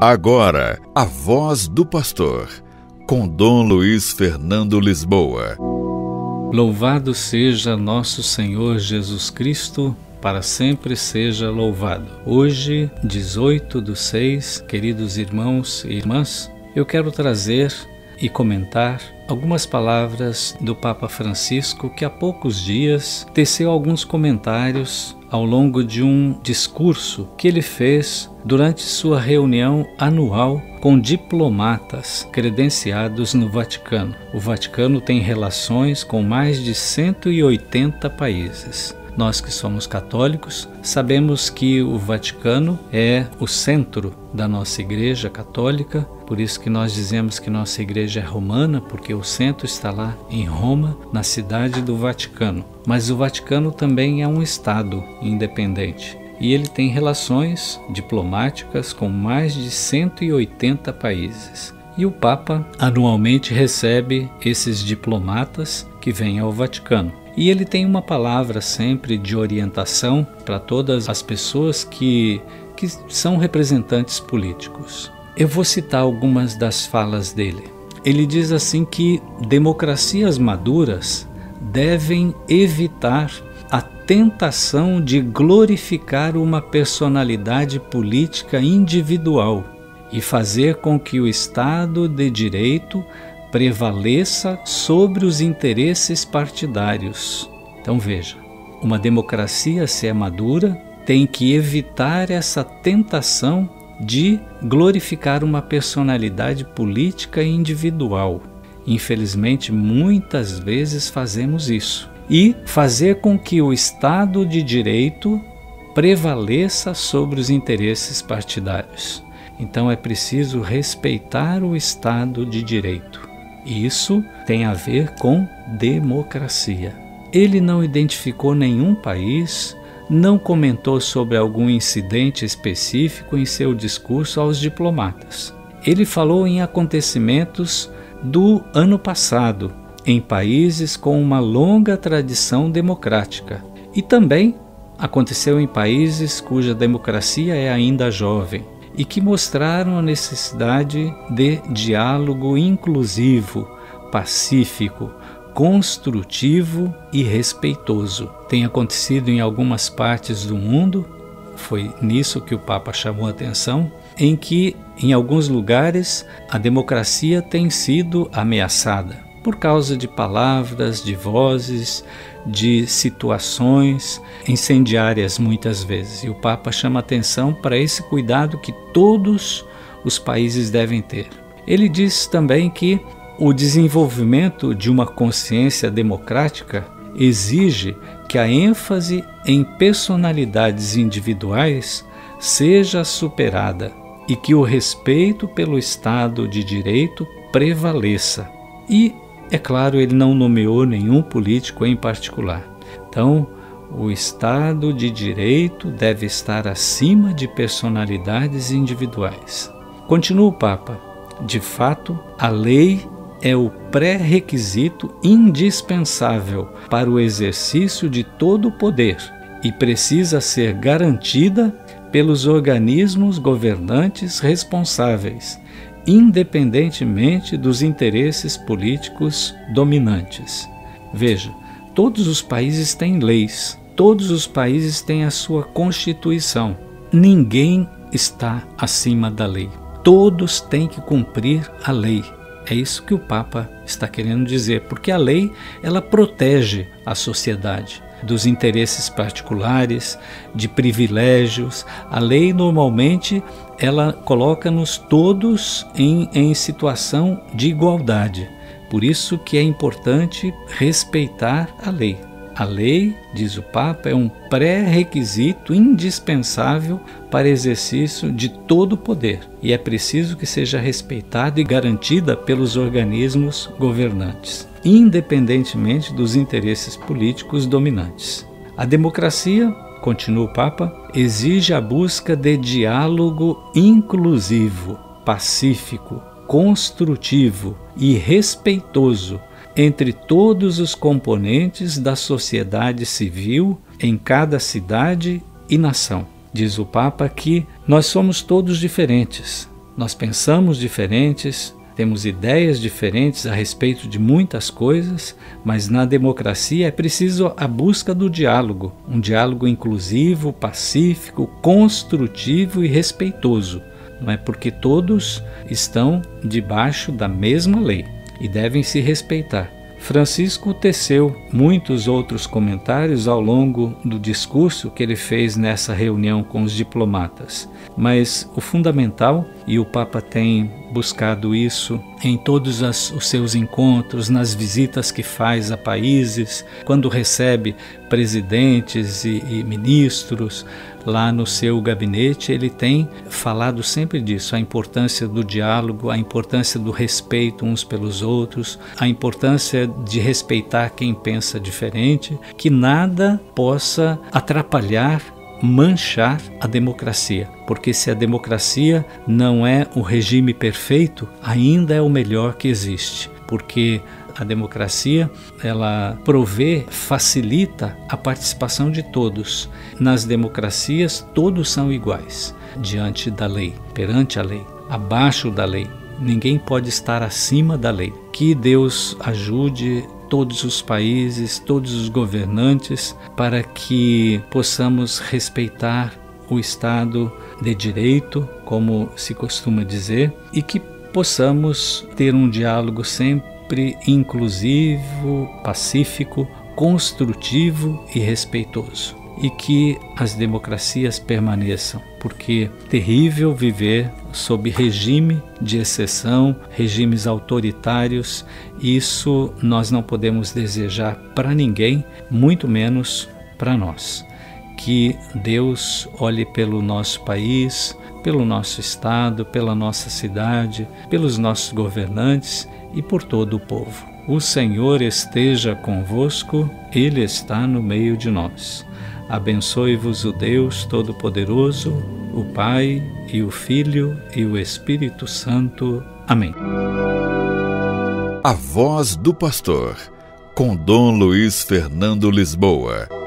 Agora, a voz do pastor, com Dom Luiz Fernando Lisboa. Louvado seja nosso Senhor Jesus Cristo, para sempre seja louvado. Hoje, 18/6, queridos irmãos e irmãs, eu quero trazer e comentar algumas palavras do Papa Francisco, que há poucos dias teceu alguns comentários ao longo de um discurso que ele fez durante sua reunião anual com diplomatas credenciados no Vaticano. O Vaticano tem relações com mais de 180 países. Nós que somos católicos sabemos que o Vaticano é o centro da nossa Igreja Católica, por isso que nós dizemos que nossa Igreja é romana, porque o centro está lá em Roma, na cidade do Vaticano. Mas o Vaticano também é um Estado independente e ele tem relações diplomáticas com mais de 180 países. E o Papa anualmente recebe esses diplomatas que vêm ao Vaticano. E ele tem uma palavra sempre de orientação para todas as pessoas que são representantes políticos. Eu vou citar algumas das falas dele. Ele diz assim que democracias maduras devem evitar a tentação de glorificar uma personalidade política individual e fazer com que o Estado de Direito prevaleça sobre os interesses partidários. Então veja, uma democracia, se é madura, tem que evitar essa tentação de glorificar uma personalidade política individual. Infelizmente, muitas vezes fazemos isso. E fazer com que o Estado de Direito prevaleça sobre os interesses partidários. Então é preciso respeitar o Estado de Direito. Isso tem a ver com democracia. Ele não identificou nenhum país, não comentou sobre algum incidente específico em seu discurso aos diplomatas. Ele falou em acontecimentos do ano passado, em países com uma longa tradição democrática. E também aconteceu em países cuja democracia é ainda jovem e que mostraram a necessidade de diálogo inclusivo, pacífico, construtivo e respeitoso. Tem acontecido em algumas partes do mundo, foi nisso que o Papa chamou a atenção, em que em alguns lugares a democracia tem sido ameaçada por causa de palavras, de vozes, de situações incendiárias muitas vezes. E o Papa chama atenção para esse cuidado que todos os países devem ter. Ele diz também que o desenvolvimento de uma consciência democrática exige que a ênfase em personalidades individuais seja superada e que o respeito pelo Estado de Direito prevaleça. E, é claro, ele não nomeou nenhum político em particular. Então, o Estado de Direito deve estar acima de personalidades individuais. Continua o Papa. De fato, a lei é o pré-requisito indispensável para o exercício de todo o poder e precisa ser garantida pelos organismos governantes responsáveis, independentemente dos interesses políticos dominantes. Veja, todos os países têm leis, todos os países têm a sua Constituição. Ninguém está acima da lei. Todos têm que cumprir a lei. É isso que o Papa está querendo dizer, porque a lei, ela protege a sociedade dos interesses particulares, de privilégios. A lei, normalmente, ela coloca-nos todos em situação de igualdade. Por isso que é importante respeitar a lei. A lei, diz o Papa, é um pré-requisito indispensável para exercício de todo o poder e é preciso que seja respeitada e garantida pelos organismos governantes, independentemente dos interesses políticos dominantes. A democracia, continua o Papa, exige a busca de diálogo inclusivo, pacífico, construtivo e respeitoso entre todos os componentes da sociedade civil em cada cidade e nação. Diz o Papa que nós somos todos diferentes, Nós pensamos diferentes, temos ideias diferentes a respeito de muitas coisas, mas na democracia é preciso a busca do diálogo, um diálogo inclusivo, pacífico, construtivo e respeitoso. Não é porque todos estão debaixo da mesma lei e devem se respeitar. Francisco teceu muitos outros comentários ao longo do discurso que ele fez nessa reunião com os diplomatas, mas o fundamental, e o Papa tem buscado isso em todos os seus encontros, nas visitas que faz a países, quando recebe presidentes e ministros lá no seu gabinete, ele tem falado sempre disso, a importância do diálogo, a importância do respeito uns pelos outros, a importância de respeitar quem pensa diferente, que nada possa atrapalhar, manchar a democracia, porque se a democracia não é o regime perfeito, ainda é o melhor que existe, porque a democracia, ela provê, facilita a participação de todos. Nas democracias, todos são iguais diante da lei, perante a lei, abaixo da lei. Ninguém pode estar acima da lei. Que Deus ajude todos os países, todos os governantes, para que possamos respeitar o Estado de Direito, como se costuma dizer, e que possamos ter um diálogo sempre inclusivo, pacífico, construtivo e respeitoso. E que as democracias permaneçam, porque é terrível viver sob regime de exceção, regimes autoritários. Isso nós não podemos desejar para ninguém, muito menos para nós. Que Deus olhe pelo nosso país, pelo nosso estado, pela nossa cidade, pelos nossos governantes e por todo o povo. O Senhor esteja convosco, Ele está no meio de nós. Abençoe-vos o Deus Todo-Poderoso, o Pai e o Filho e o Espírito Santo. Amém. A Voz do Pastor, com Dom Luiz Fernando Lisboa.